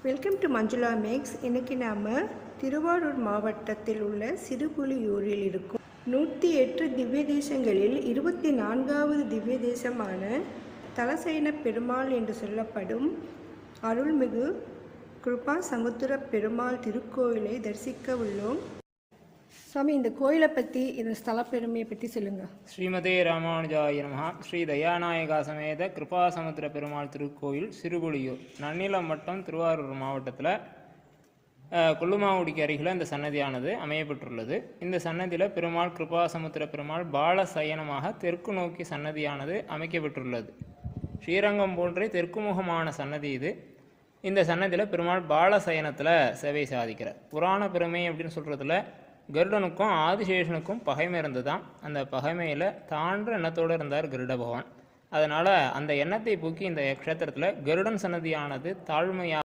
Welcome to Manjula maths. இன்றைக்கி நாம் திருவாரூர் மாவட்டத்தில் உள்ள சிறுபுலியூரில் இருக்கும் 108 திவ்ய தேசங்களில் 24வது திவ்ய தேசமான தலசைன பெருமாள் என்று சொல்லப்படும் அருள்மிகு கிருபா சமுத்திர பெருமாள் திருக்கோயிலை தரிசிக்க உள்ளோம். சாமி, இந்த கோயிலை பற்றி, இந்த ஸ்தல பெருமையை பற்றி சொல்லுங்கள். ஸ்ரீமதே ராமானுஜாய நமஹ. ஸ்ரீ தயாநாயகா சமேத கிருபாசமுத்திர பெருமாள் திருக்கோயில் சிறுபுலியூர், நன்னிலம் வட்டம், திருவாரூர் மாவட்டத்தில் கொல்லுமாங்குடிக்கு அருகில் இந்த சன்னதியானது அமையப்பட்டுள்ளது. இந்த சன்னதியில் பெருமாள் கிருபாசமுத்திர பெருமாள் பாலசயனமாக தெற்கு நோக்கி சன்னதியானது அமைக்கப்பட்டுள்ளது. ஸ்ரீரங்கம் போன்றே தெற்கு முகமான சன்னதி இது. இந்த சன்னதியில் பெருமாள் பாலசயனத்தில் சேவை சாதிக்கிறார். புராண பெருமை அப்படின்னு சொல்கிறதுல கருடனுக்கும் ஆதிசேஷனுக்கும் பகைமை இருந்துதான். அந்த பகைமையில் தான்ற எண்ணத்தோடு இருந்தார் கருட பகவான். அதனால் அந்த எண்ணத்தை போக்கி இந்த க்ஷேத்திரத்தில் கருடன் சன்னதியானது தாழ்மையாக